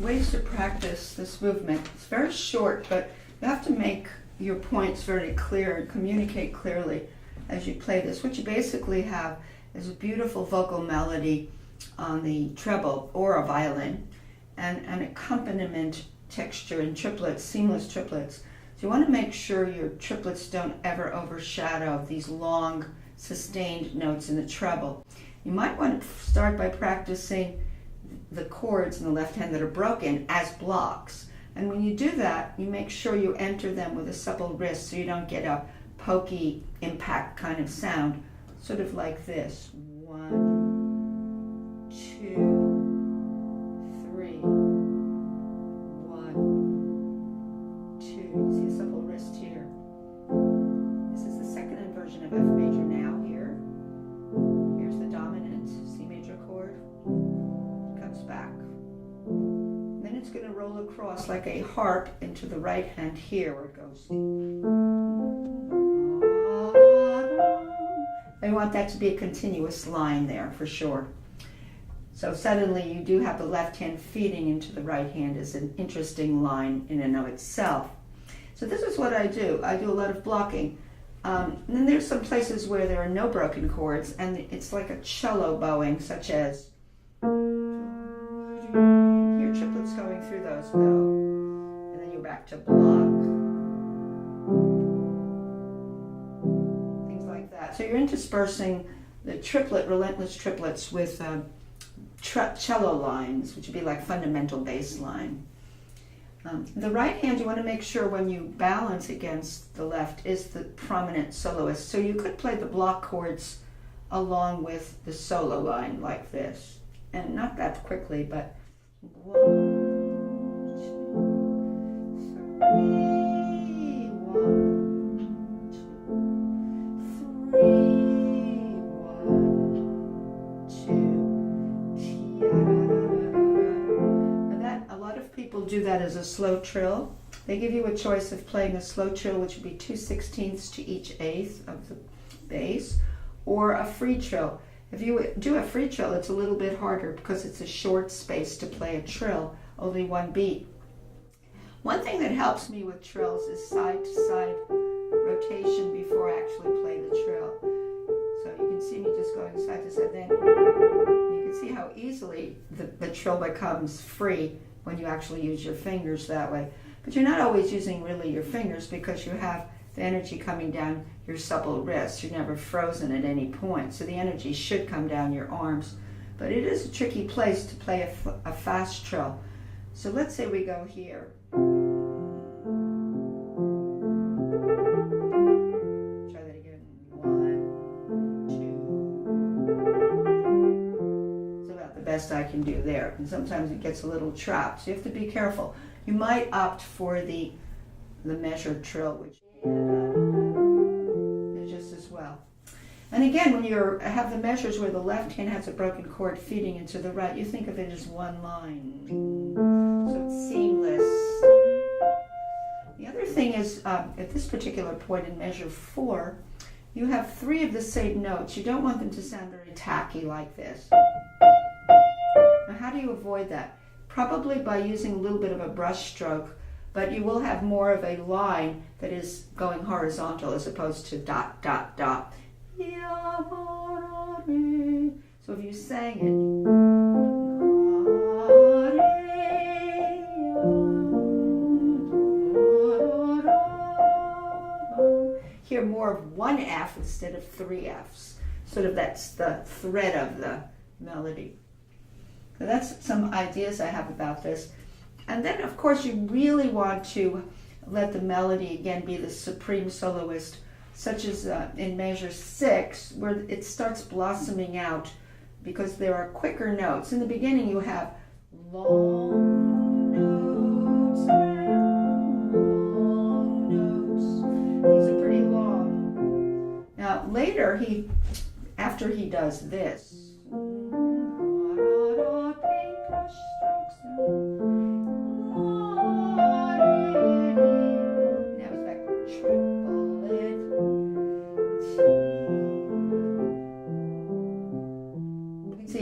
ways to practice this movement. It's very short, but you have to make your points very clear and communicate clearly as you play this. What you basically have is a beautiful vocal melody on the treble or a violin, and an accompaniment texture in triplets, seamless triplets. So you want to make sure your triplets don't ever overshadow these long sustained notes in the treble. You might want to start by practicing the chords in the left hand that are broken as blocks. And when you do that, you make sure you enter them with a supple wrist so you don't get a pokey impact kind of sound, sort of like this. 1, 2, 3. 1, 2. You see a supple wrist here. This is the second inversion of F major now here. Here's the dominant C major chord. It comes back. Then it's going to roll across like a harp into the right hand here where it goes. I want that to be a continuous line there for sure. So suddenly you do have the left hand feeding into the right hand is an interesting line in and of itself. So this is what I do. I do a lot of blocking. And then there's some places where there are no broken chords and it's like a cello bowing, such as hear triplets going through those though. And then you're back to block. Things like that. So you're interspersing the triplet, relentless triplets with cello lines, which would be like fundamental bass line. The right hand, you want to make sure when you balance against the left is the prominent soloist. So you could play the block chords along with the solo line like this. And not that quickly, but 1, 2, 3, 1, 2, 3, 1, 2. And that, a lot of people do that as a slow trill. They give you a choice of playing a slow trill, which would be 2/16 to each eighth of the bass, or a free trill. If you do a free trill, it's a little bit harder because it's a short space to play a trill, only one beat. One thing that helps me with trills is side-to-side rotation before I actually play the trill. So you can see me just going side to side. Then you can see how easily the trill becomes free when you actually use your fingers that way. But you're not always using really your fingers because you have the energy coming down your supple wrists. You're never frozen at any point. So the energy should come down your arms. But it is a tricky place to play a fast trill. So let's say we go here. Try that again. 1, 2. It's about the best I can do there. And sometimes it gets a little trapped. So you have to be careful. You might opt for the measured trill, which is just as well. And again, when you have the measures where the left hand has a broken chord feeding into the right, you think of it as one line. So it's seamless. The other thing is, at this particular point in measure 4, you have 3 of the same notes. You don't want them to sound very tacky like this. Now, how do you avoid that? Probably by using a little bit of a brush stroke, but you will have more of a line that is going horizontal as opposed to dot, dot, dot. So if you sang it, hear more of one F instead of 3 Fs. Sort of that's the thread of the melody. So that's some ideas I have about this. And then, of course, you really want to let the melody, again, be the supreme soloist, such as in measure 6, where it starts blossoming out because there are quicker notes. In the beginning, you have long notes, long notes. These are pretty long. Now, later, after he does this,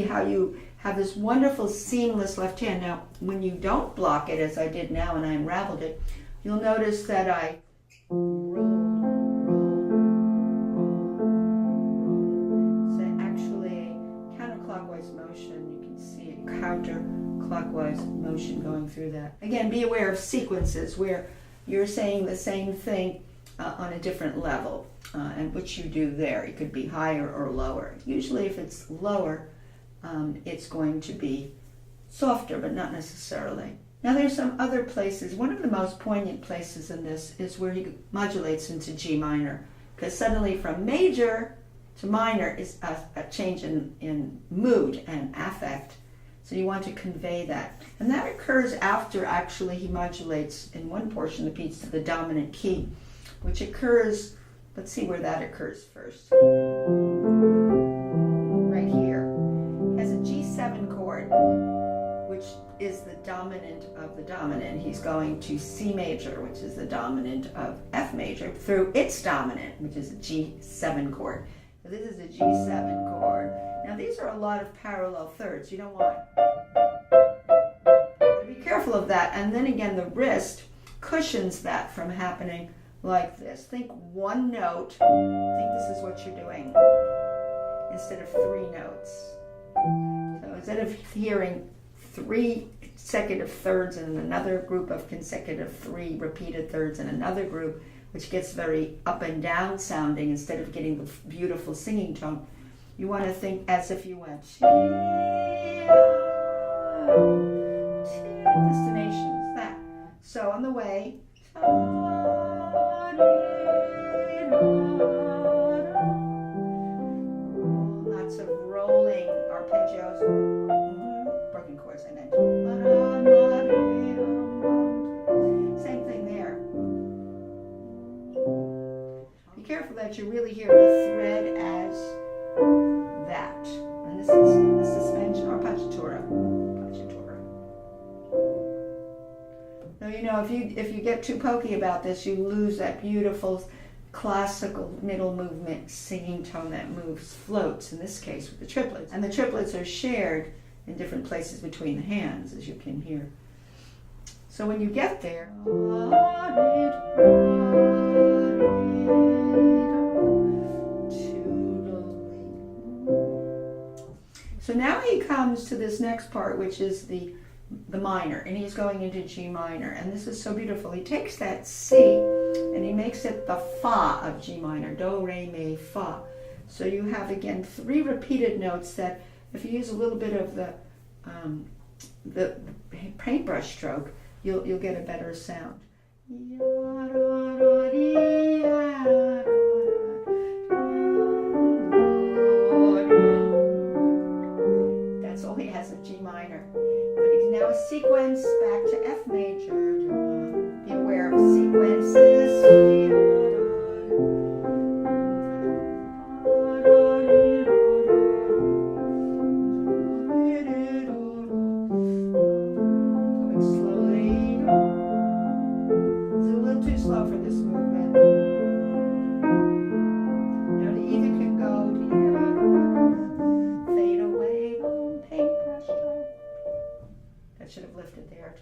how you have this wonderful seamless left hand. Now, when you don't block it, as I did now and I unraveled it, you'll notice that I roll. So actually a counterclockwise motion. You can see a counterclockwise motion going through that. Again, be aware of sequences where you're saying the same thing on a different level, and what you do there. It could be higher or lower. Usually if it's lower, it's going to be softer, but not necessarily. Now there's some other places. One of the most poignant places in this is where he modulates into G minor, because suddenly from major to minor is a change in mood and affect. So you want to convey that. And that occurs after actually he modulates in one portion of the piece to the dominant key, which occurs, let's see where that occurs first. Right here. He has a G7 chord, which is the dominant of the dominant. He's going to C major, which is the dominant of F major, through its dominant, which is a G7 chord. So this is a G7 chord. Now these are a lot of parallel thirds. You don't want to be careful of that. And then again, the wrist cushions that from happening like this. Think one note. Think this is what you're doing instead of three notes. So instead of hearing 3 consecutive thirds in another group of consecutive 3 repeated thirds in another group, which gets very up and down sounding instead of getting the beautiful singing tone, you want to think as if you went destinations, that. So on the way, lots of rolling arpeggios, broken chords I meant. Same thing there. Be careful that you really hear the thread as that. And this is the suspension or pacciatura. Now, you know, if you get too pokey about this, you lose that beautiful classical middle movement singing tone that moves, floats, in this case with the triplets. And the triplets are shared in different places between the hands, as you can hear. So when you get there, so now he comes to this next part, which is the minor, and he's going into G minor, and this is so beautiful. He takes that C and he makes it the fa of G minor, do, re, mi, fa. So you have again 3 repeated notes that, if you use a little bit of the paintbrush stroke, you'll get a better sound. That's all he has of G minor. But he's now sequence back to F major. Be aware of sequences. Should have lifted there.